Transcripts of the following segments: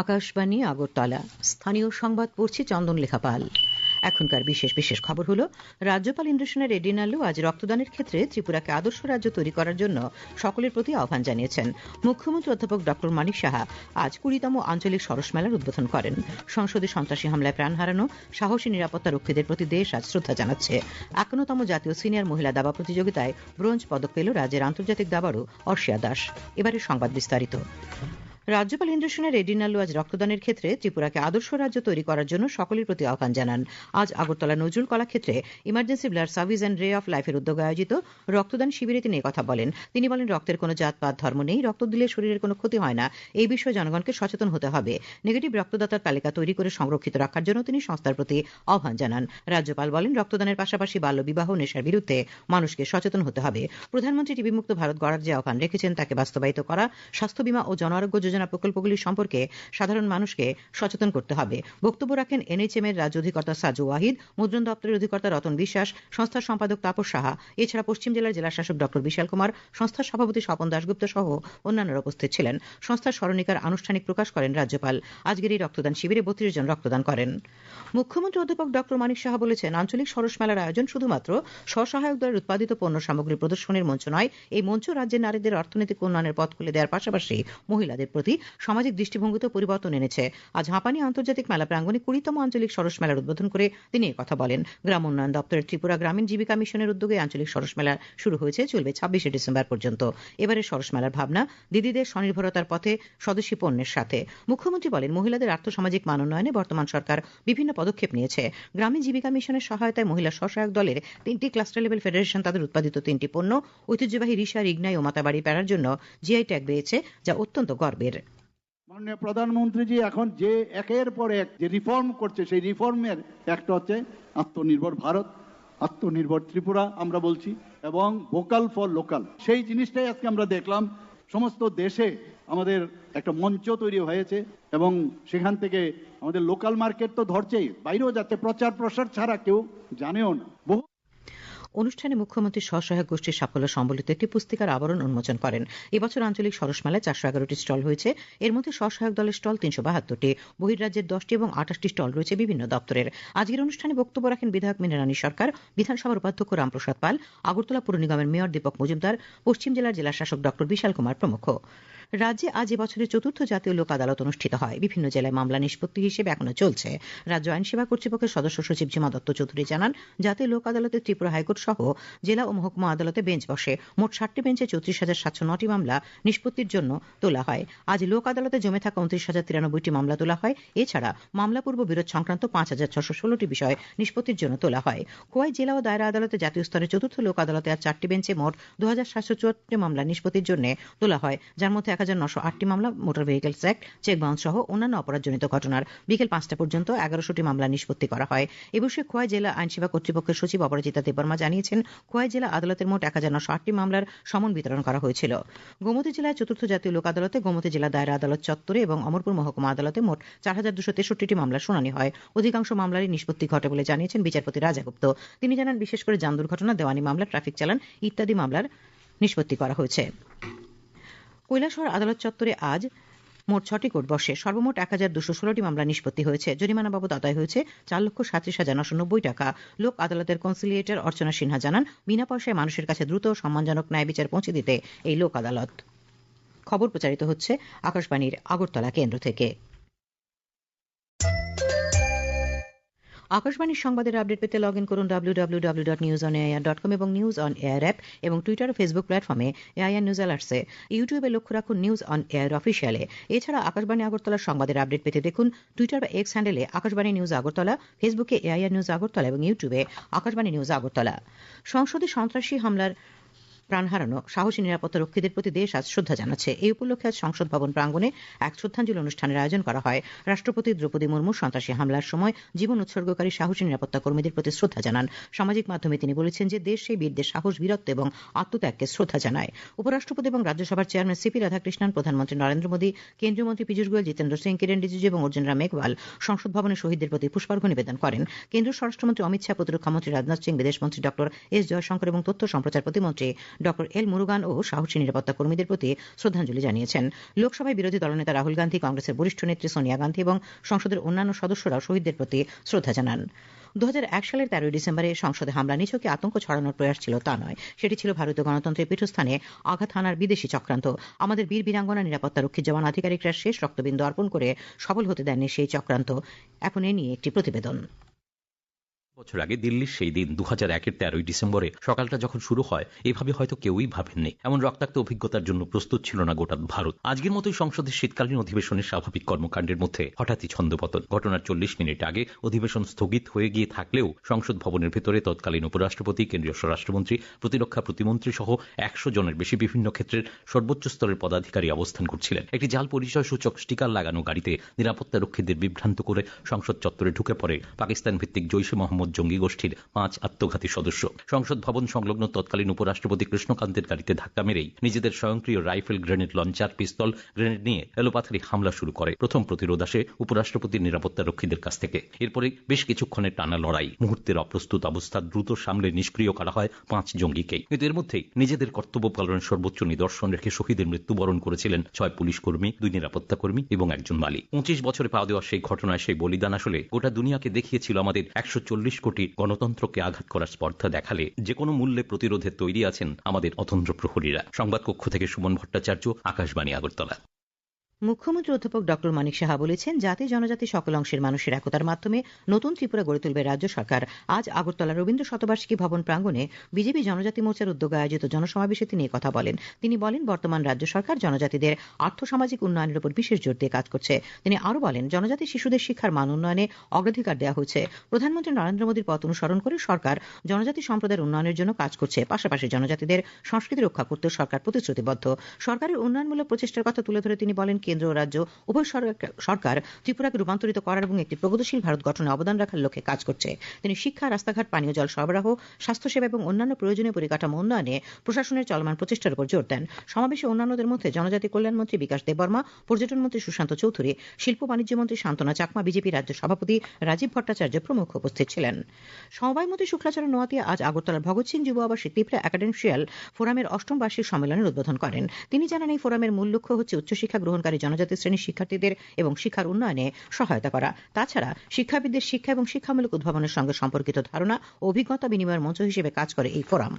আকাশবাণী আগরতলা। স্থানীয় সংবাদ পড়ছি চন্দন লেখা পাল। এখনকার বিশেষ বিশেষ খবর হলো, রাজ্যপাল ইন্দ্রসেনা রেড্ডি নাল্লু আজ রক্তদানের ক্ষেত্রে ত্রিপুরাকে আদর্শ রাজ্য তৈরি করার জন্য সকলের প্রতি আহ্বান জানিয়েছেন। মুখ্যমন্ত্রী অধ্যাপক ডক্টর মানিক সাহা আজ 20তম আঞ্চলিক সরস মেলার উদ্বোধন করেন। সংসদে সন্ত্রাসী হামলায় প্রাণ হারানো সাহসী নিরাপত্তা রক্ষীদের প্রতি দেশ আজ শ্রদ্ধা জানাচ্ছে। 51তম জাতীয় সিনিয়র মহিলা দাবা প্রতিযোগিতায় ব্রোঞ্জ পদক পেল রাজ্যের আন্তর্জাতিক দাবাড়ু অর্ষিয়া দাস। এবারে সংবাদ বিস্তারিত। রাজ্যপাল ইন্দ্রসেনা রেড্ডি নাল্লু আজ রক্তদানের ক্ষেত্রে ত্রিপুরাকে আদর্শ রাজ্য তৈরি করার জন্য সকলের প্রতি আহ্বান জানান। আজ আগরতলা নজরুল কলাক্ষেত্রে emergency blood service and ray of লাইফের উদ্যোগে আয়োজিত রক্তদান শিবিরে তিনি কথা বলেন। তিনি বলেন, রক্তের কোনো জাতপাত ধর্ম নেই, রক্ত দিলে শরীরের কোনো ক্ষতি হয় না। এই বিষয়ে জনগণকে সচেতন হতে হবে। নেগেটিভ রক্তদাতার তালিকা তৈরি করে সংরক্ষিত রাখার জন্য তিনি সংস্থার প্রতি আহ্বান জানান। রাজ্যপাল বলেন, রক্তদানের পাশাপাশি বাল্যবিবাহ নেশার বিরুদ্ধে মানুষকে সচেতন হতে হবে। প্রধানমন্ত্রী টিবি মুক্ত ভারত গড়ার যে আহ্বান রেখেছেন তাকে বাস্তবায়িত করা, স্বাস্থ্য বীমা ও জন আরোগ্য যোজনা প্রকল্পগুলি সম্পর্কে সাধারণ মানুষকে সচেতন করতে হবে। বক্তব্য রাখেন এনএইচএম এর রাজ্য অধিকর্তা সাজু ওয়াহিদ, মুদ্রণ দপ্তরের অধিকর্তা রতন বিশ্বাস, সংস্থার সম্পাদক তাপস সাহা, এছাড়া পশ্চিম জেলার জেলাশাসক ডক্টর বিশাল কুমার, সংস্থার সভাপতি স্বপন দাশগুপ্ত সহ অন্যান্যরা উপস্থিত ছিলেন। সংস্থার স্মরণিকার আনুষ্ঠানিক প্রকাশ করেন রাজ্যপাল। আজকের এই রক্তদান শিবিরে 32 জন রক্তদান করেন। মুখ্যমন্ত্রী অধ্যাপক ডক্টর মানিক সাহা বলেছেন, আঞ্চলিক সরস মেলার আয়োজন শুধুমাত্র স্বসহায়ক দলের উৎপাদিত পণ্য সামগ্রী প্রদর্শনের মঞ্চ নয়, এই মঞ্চ রাজ্যের নারীদের অর্থনৈতিক উন্নয়নের পথ খুলে দেওয়ার পাশাপাশি মহিলাদের প্রতি সামাজিক দৃষ্টিভঙ্গিতে পরিবর্তন এনেছে। আজ হাঁপানি আন্তর্জাতিক মেলা প্রাঙ্গণে 20তম আঞ্চলিক সরস মেলার উদ্বোধন করে তিনি কথা বলেন। গ্রাম উন্নয়ন দপ্তরের ত্রিপুরা গ্রামীণ জীবিকা মিশনের উদ্যোগে আঞ্চলিক সরস মেলা শুরু হয়েছে, চলবে 26শে ডিসেম্বর পর্যন্ত। এবারে সরস মেলার ভাবনা দিদিদের স্বনির্ভরতার পথে স্বদেশী পণ্যের সাথে। মুখ্যমন্ত্রী বলেন, মহিলাদের আর্থসামাজিক মান উন্নয়নে বর্তমান সরকার বিভিন্ন পদক্ষেপ নিয়েছে। গ্রামীণ জীবিকা মিশনের সহায়তায় মহিলা স্বসহায়ক দলের 3টি ক্লাস্টার লেভেল ফেডারেশন তাদের উৎপাদিত 3টি পণ্য ঐতিহ্যবাহী রিসা, রিগনাই ও মাতাবাড়ি প্যারার জন্য জিআই ট্যাগ পেয়েছে, যা অত্যন্ত গর্বের। মাননীয় প্রধানমন্ত্রীজি এখন যে একের পর এক যে রিফর্ম করছে, সেই রিফর্মের একটা হচ্ছে আত্মনির্ভর ভারত, আত্মনির্ভর ত্রিপুরা আমরা বলছি, এবং ভোকাল ফর লোকাল। সেই জিনিসটাই আজকে আমরা দেখলাম সমস্ত দেশে আমাদের একটা মঞ্চ তৈরি হয়েছে, এবং সেখান থেকে আমাদের লোকাল মার্কেট তো ধরছেই, বাইরেও যাচ্ছে, প্রচার প্রসার ছাড়া কেউ জানেও না। অনুষ্ঠানে মুখ্যমন্ত্রী স্বসহায়ক গোষ্ঠীর সাফল্য সম্বলিত একটি পুস্তিকার আবরণ উন্মোচন করেন। এবছর আঞ্চলিক সরস মেলায় 411টি স্টল হয়েছে। এর মধ্যে স্বসহায়ক দলের স্টল 372টি, বহির্রাজ্যের 10টি এবং 28টি স্টল রয়েছে বিভিন্ন দপ্তরের। আজকের অনুষ্ঠানে বক্তব্য রাখেন বিধায়ক মীনারানী সরকার, বিধানসভার উপাধ্যক্ষ রামপ্রসাদ পাল, আগরতলা পুর নিগমের মেয়র দীপক মজুমদার, পশ্চিম জেলার জেলাশাসক ডক্টর বিশাল কুমার প্রমুখ। রাজ্যে আজ এবছরের 4র্থ জাতীয় লোক আদালত অনুষ্ঠিত হয়। বিভিন্ন জেলায় মামলা নিষ্পত্তি হিসেবে এখনো চলছে। রাজ্য আইন সেবা কর্তৃপক্ষের সদস্য সচিব ঝিমা দত্ত চৌধুরী জানান, জাতীয় লোক আদালতে ত্রিপুরা হাইকোর্ট সহ জেলা ও মহকুমা আদালতে বেঞ্চ বসে। মোট 60টি বেঞ্চে 34,709টি মামলা নিষ্পত্তির জন্য তোলা হয়। আজ লোক আদালতে জমে থাকা 29,093টি মামলা তোলা হয়। এছাড়া মামলা পূর্ব বিরোধ সংক্রান্ত 5,616টি বিষয় নিষ্পত্তির জন্য তোলা হয়। খোয়াই জেলা ও দায়রা আদালতে জাতীয় স্তরে 4র্থ লোক আদালতে আজ 4টি বেঞ্চে মোট 2,774টি মামলা নিষ্পত্তির জন্য তোলা হয়, যার মধ্যে 1,908টি মামলা motor vehicles act, check bounce সহ অন্যান্য অপরাধজনিত ঘটনার। বিকেল 5টা পর্যন্ত 1100টি মামলা নিষ্পত্তি করা হয়। এ বিষয়ে খোয়াই জেলা আইন সেবা কর্তৃপক্ষের সচিব অপরাজিতা দেববর্মা জানিয়েছেন, খোয়াই জেলা আদালতের মোট 1,908টি মামলার সমন বিতরণ করা হয়েছিল। গোমতী জেলায় 4র্থ জাতীয় লোক আদালতে গোমতী জেলা দায়রা আদালত চত্বরে এবং অমরপুর মহকুমা আদালতে মোট 4,263টি মামলার শুনানি হয়। অধিকাংশ মামলারই নিষ্পত্তি ঘটে বলে জানিয়েছেন বিচারপতি রাজাগুপ্ত। তিনি জানান, বিশেষ করে যান দুর্ঘটনা, দেওয়ানি মামলা, ট্রাফিক চালান ইত্যাদি মামলার নিষ্পত্তি করা হয়েছে। কৈলাসহর আদালত চত্বরে আজ মোট 6টি কোর্ট বসে। সর্বমোট 1,216টি মামলা নিষ্পত্তি হয়েছে। জরিমানা বাবদ আদায় হয়েছে 4,37,990 টাকা। লোক আদালতের কনসিলিয়েটর অর্চনা সিনহা জানান, বিনা পয়সায় মানুষের কাছে দ্রুত ও সম্মানজনক ন্যায় বিচার পৌঁছে দিতে এই লোক আদালত। খবর প্রচারিত হচ্ছে আকাশবাণীর আগরতলা কেন্দ্র থেকে। আকাশবাণীর সংবাদের আপডেট পেতে লগ ইন করুন www.newsonair.com এবং নিউজ অন এয়ার অ্যাপ, এবং টুইটার ও ফেসবুক প্ল্যাটফর্মে এআইআর নিউজ অ্যালার্টসে। ইউটিউবে লক্ষ্য রাখুন নিউজ অন এয়ার অফিসিয়ালে। এছাড়া আকাশবাণী আগরতলার সংবাদের আপডেট পেতে দেখুন টুইটার বা এক্স হ্যান্ডেলে আকাশবাণী নিউজ আগরতলা, ফেসবুকে এআইআর নিউজ আগরতলা এবং ইউটিউবে আকাশবাণী নিউজ আগরতলা। সংসদে সন্ত্রাসী হামলার প্রাণ হারানো সাহসী নিরাপত্তা রক্ষীদের প্রতি দেশ আজ শ্রদ্ধা জানাচ্ছে। এই উপলক্ষে আজ সংসদ ভবন প্রাঙ্গণে এক শ্রদ্ধাঞ্জলি অনুষ্ঠানের আয়োজন করা হয়। রাষ্ট্রপতি দ্রৌপদী মুর্মু সন্ত্রাসী হামলার সময় জীবন উৎসর্গকারী সাহসী নিরাপত্তা কর্মীদের প্রতি শ্রদ্ধা জানান। সামাজিক মাধ্যমে তিনি বলেছেন যে দেশ সেই বীরদের সাহস, বীরত্ব এবং আত্মত্যাগকে শ্রদ্ধা জানায়। উপরাষ্ট্রপতি এবং রাজ্যসভার চেয়ারম্যান সিপি রাধাকৃষ্ণন, প্রধানমন্ত্রী নরেন্দ্র মোদী, কেন্দ্রীয় মন্ত্রী পীযূষ গোয়েল, জিতেন্দ্র সিং, কিরেন রিজিজু এবং অর্জুন রাম মেঘওয়াল সংসদ ভবনে শহীদদের প্রতি পুষ্পার্ঘ্য নিবেদন করেন। কেন্দ্রীয় স্বরাষ্ট্রমন্ত্রী অমিত শাহ, প্রতিরক্ষামন্ত্রী রাজনাথ সিং, বিদেশমন্ত্রী ডক্টর এস জয়শঙ্কর এবং তথ্য সম্প্রচার প্রতিমন্ত্রী ডক্টর এল মুরুগান ও সাহসী নিরাপত্তা কর্মীদের প্রতি শ্রদ্ধাঞ্জলি জানিয়েছেন। লোকসভায় বিরোধী দলনেতা রাহুল গান্ধী, কংগ্রেসের বরিষ্ঠ নেত্রী সোনিয়া গান্ধী এবং সংসদের অন্যান্য সদস্যরাও শহীদদের প্রতি শ্রদ্ধা জানান। 2001 সালের 13 ডিসেম্বরে সংসদে হামলা নিছকে আতঙ্ক ছড়ানোর প্রয়াস ছিল তা নয়, সেটি ছিল ভারতীয় গণতন্ত্রের পীঠস্থানে আঘাত হানার বিদেশি চক্রান্ত। আমাদের বীর বীরাঙ্গনা, নিরাপত্তারক্ষী জওয়ান, আধিকারিকরা শেষ রক্তবিন্দু অর্পণ করে সফল হতে দেননি সেই চক্রান্ত। এখন এ নিয়ে একটি প্রতিবেদন। বছর আগে দিল্লির সেই দিন 2001-এর 13 ডিসেম্বরে সকালটা যখন শুরু হয়, এভাবে হয়তো কেউই ভাবেননি। এমন রক্তাক্ত অভিজ্ঞতার জন্য প্রস্তুত ছিল না গোটা ভারত। আজকের মতোই সংসদের শীতকালীন অধিবেশনের স্বাভাবিক কর্মকাণ্ডের মধ্যে হঠাৎই ছন্দপতন। ঘটনার 40 মিনিট আগে অধিবেশন স্থগিত হয়ে গিয়ে থাকলেও সংসদ ভবনের ভেতরে তৎকালীন উপরাষ্ট্রপতি, কেন্দ্রীয় স্বরাষ্ট্রমন্ত্রী, প্রতিরক্ষা প্রতিমন্ত্রী সহ 100 জনের বেশি বিভিন্ন ক্ষেত্রের সর্বোচ্চ স্তরের পদাধিকারী অবস্থান করছিলেন। একটি জাল পরিচয় সূচক স্টিকার লাগানো গাড়িতে নিরাপত্তারক্ষীদের বিভ্রান্ত করে সংসদ চত্বরে ঢুকে পড়ে পাকিস্তান ভিত্তিক জৈশে মোহাম্মদ জঙ্গি গোষ্ঠীর 5 আত্মঘাতী সদস্য। সংসদ ভবন সংলগ্ন তৎকালীন উপরাষ্ট্রপতি কৃষ্ণকান্তের গাড়িতে ধাক্কা মেরেই নিজেদের স্বয়ংক্রিয় রাইফেল, গ্রেনেড লঞ্চার, পিস্তল, গ্রেনেড নিয়ে এলোপাথারি হামলা শুরু করে। প্রথম প্রতিরোধ আসে উপরাষ্ট্রপতির নিরাপত্তারক্ষীদের কাছ থেকে। এরপরে বেশ কিছুক্ষণের টানা লড়াই, মুহূর্তের অপ্রস্তুত অবস্থা দ্রুত সামলে নিষ্ক্রিয় করা হয় 5 জঙ্গিকেই। কিন্তু এর মধ্যেই নিজেদের কর্তব্য পালনের সর্বোচ্চ নিদর্শন রেখে শহীদের মৃত্যুবরণ করেছিলেন 6 পুলিশ কর্মী, 2 নিরাপত্তা কর্মী এবং 1 মালি। 25 বছরে পা দেওয়া সেই ঘটনায়, সেই বলিদান আসলে গোটা দুনিয়াকে দেখিয়েছিল আমাদের 140 কোটি গণতন্ত্রকে আঘাত করার স্পর্ধা দেখালে যে কোনো মূল্যে প্রতিরোধে তৈরি আছেন আমাদের অতন্ত্র প্রহরীরা। সংবাদ কক্ষ থেকে সুমন ভট্টাচার্য, আকাশবাণী, আগরতলা। মুখ্যমন্ত্রী অধ্যাপক ডক্টর মানিক সাহা বলেছেন, জাতি জনজাতি সকল অংশের মানুষের একতার মাধ্যমে নতুন ত্রিপুরা গড়ে তুলবে রাজ্য সরকার। আজ আগরতলা রবীন্দ্র শতবার্ষিকী ভবন প্রাঙ্গণে বিজেপি জনজাতি মোর্চার উদ্যোগে আয়োজিত জনসমাবেশে তিনি কথা বলেন। তিনি বলেন, বর্তমান রাজ্য সরকার জনজাতিদের আর্থসামাজিক উন্নয়নের উপর বিশেষ জোর দিয়ে কাজ করছে। তিনি আরও বলেন, জনজাতি শিশুদের শিক্ষার মান উন্নয়নে অগ্রাধিকার দেওয়া হয়েছে। প্রধানমন্ত্রী নরেন্দ্র মোদীর পথ অনুসরণ করে সরকার জনজাতি সম্প্রদায়ের উন্নয়নের জন্য কাজ করছে। পাশাপাশি জনজাতিদের সংস্কৃতি রক্ষা করতে সরকার প্রতিশ্রুতিবদ্ধ। সরকারের উন্নয়নমূলক প্রচেষ্টার কথা তুলে ধরে তিনি বলেন, কেন্দ্র ও রাজ্য উভয় সরকার ত্রিপুরাকে রূপান্তরিত করার এবং একটি প্রগতিশীল ভারত গঠনে অবদান রাখার লক্ষ্যে কাজ করছে। তিনি শিক্ষা, রাস্তাঘাট, পানীয় জল সরবরাহ, স্বাস্থ্যসেবা এবং অন্যান্য প্রয়োজনীয় পরিকাঠামো উন্নয়নে প্রশাসনের চলমান প্রচেষ্টার উপর জোর দেন। সমাবেশে অন্যান্যদের মধ্যে জনজাতি কল্যাণ মন্ত্রী বিকাশ দেববর্মা, পর্যটন মন্ত্রী সুশান্ত চৌধুরী, শিল্প বাণিজ্য মন্ত্রী শান্তনা চাকমা, বিজেপি রাজ্য সভাপতি রাজীব ভট্টাচার্য প্রমুখ উপস্থিত ছিলেন। সমবায়মন্ত্রী শুক্লাচার্য নোয়াতিয়া আজ আগরতলার ভগৎ সিং যুব আবাসিক ত্রিপুরা একাডেমিশিয়াল ফোরামের 8ম বার্ষিক সম্মেলনের উদ্বোধন করেন। তিনি জানান, এই ফোরামের মূল লক্ষ্য হচ্ছে উচ্চশিক্ষা গ্রহণকারী জনজাতি শ্রেণীর শিক্ষার্থীদের এবং শিক্ষার উন্নয়নে সহায়তা করা। তাছাড়া শিক্ষাবিদদের শিক্ষা এবং শিক্ষামূলক উদ্ভাবনের সঙ্গে সম্পর্কিত ধারণা ও অভিজ্ঞতা বিনিময়ের মঞ্চ হিসেবে কাজ করে এই ফোরাম।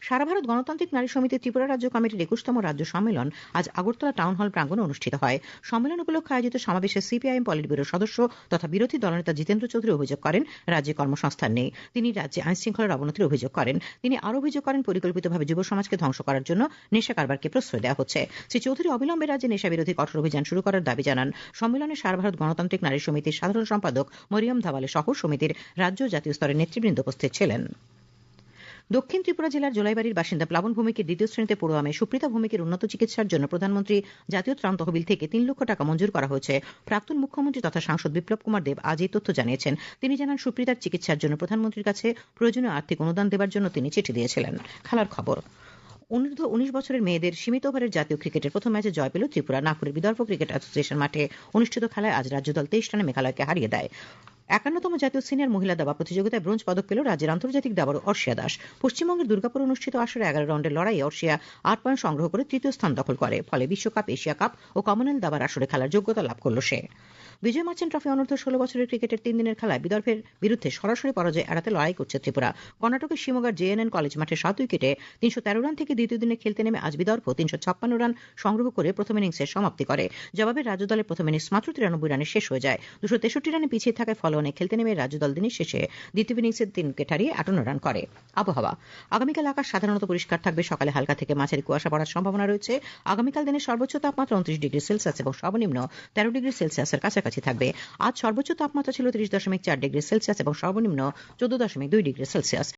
সারা ভারত গণতান্ত্রিক নারী সমিতি ত্রিপুরা রাজ্য কমিটির 21তম রাজ্য সম্মেলন আজ আগরতলা টাউন হল প্রাঙ্গণে অনুষ্ঠিত হয়। সম্মেলন উপলক্ষে আয়োজিত সমাবেশে সিপিআইএম পলিট ব্যুরোর সদস্য তথা বিরোধী দলনেতা জিতেন্দ্র চৌধুরী অভিযোগ করেন, রাজ্যে কর্মসংস্থান নেই। তিনি রাজ্যে আইন শৃঙ্খলার অবনতির অভিযোগ করেন। তিনি আরও অভিযোগ করেন, পরিকল্পিতভাবে যুব সমাজকে ধ্বংস করার জন্য নেশা কারবারকে প্রশ্রয় দেওয়া হচ্ছে। শ্রী চৌধুরী অবিলম্বে রাজ্যে নেশা বিরোধী কঠোর অভিযান শুরু করার দাবি জানান। সম্মেলনে সারা ভারত গণতান্ত্রিক নারী সমিতির সাধারণ সম্পাদক মরিয়ম ধাওয়ালে সহ সমিতির রাজ্য ও জাতীয় স্তরের নেতৃবৃন্দ উপস্থিত ছিলেন। দক্ষিণ ত্রিপুরা জেলার জোলাইবাড়ির বাসিন্দা প্লাবন ভৌমিকের 2য় শ্রেণীতে পড়ুয়া সুপ্রিতা ভৌমিকের উন্নত চিকিৎসার জন্য প্রধানমন্ত্রী জাতীয় ত্রাণ তহবিল থেকে 3 লক্ষ টাকা মঞ্জুর করা হয়েছে। প্রাক্তন মুখ্যমন্ত্রী তথা সাংসদ বিপ্লব কুমার দেব আজ এই তথ্য জানিয়েছেন। তিনি জানান, সুপ্রিতার চিকিৎসার জন্য প্রধানমন্ত্রীর কাছে প্রয়োজনীয় আর্থিক অনুদান দেওয়ার জন্য তিনি চিঠি দিয়েছিলেন। খেলার খবর। অনূর্ধ্ব 19 বছরের মেয়েদের সীমিত ওভারের জাতীয় ক্রিকেটের প্রথম ম্যাচে জয় পেল ত্রিপুরা। নাগপুরের বিদর্ভ ক্রিকেট অ্যাসোসিয়েশন মাঠে অনুষ্ঠিত খেলায় আজ রাজ্য দল 23 রানে মেঘালয়কে হারিয়ে দেয়। 51তম জাতীয় সিনিয়র মহিলা দাবা প্রতিযোগিতায় ব্রোঞ্জ পদক পেল রাজ্যের আন্তর্জাতিক দাবাড়ু অর্ষিয়া দাস। পশ্চিমবঙ্গের দুর্গাপুরে অনুষ্ঠিত আসরে 11 রাউন্ডের লড়াইয়ে অর্ষিয়া 8 পয়েন্ট সংগ্রহ করে 3য় স্থান দখল করে। ফলে বিশ্বকাপ, এশিয়া কাপ ও কমনওয়েলথ দাবার আসরে খেলার যোগ্যতা লাভ করল সে। বিজয় মার্চেন্ট ট্রফি অনূর্ধ্ব 16 বছরের ক্রিকেটের 3 দিনের খেলায় বিদর্ভের বিরুদ্ধে সরাসরি পরাজয় এড়াতে লড়াই করছে ত্রিপুরা। কর্ণাটকের শিমোগার জেএনএন কলেজ মাঠে 7 উইকেটে 313 রান থেকে দ্বিতীয় দিনে খেলতে নেমে আজ বিদর্ভ 356 রান সংগ্রহ করে প্রথম ইনিংসের সমাপ্তি করে। জবাবে রাজ্য দলের প্রথম ইনিংস মাত্র 93 রানে শেষ হয়ে যায়। 263 রানে পিছিয়ে থাকায় ফলোঅনে খেলতে নেমে রাজ্য দল দিনের শেষে দ্বিতীয় ইনিংসে 3 উইকেট হারিয়ে 58 রান করে। আবহাওয়া। আগামীকাল আকাশ সাধারণত পরিষ্কার থাকবে। সকালে হালকা থেকে মাঝারি কুয়াশা পড়ার সম্ভাবনা রয়েছে। আগামীকাল দিনের সর্বোচ্চ তাপমাত্রা 29 ডিগ্রি সেলসিয়াস এবং সর্বনিম্ন 13 ডিগ্রি সেলসিয়াসের কাছাকাছি থাকবে। আজ সর্বোচ্চ তাপমাত্রা ছিল 30.4 ডিগ্রি সেলসিয়াস এবং সর্বনিম্ন 14.2 ডিগ্রি সেলসিয়াস।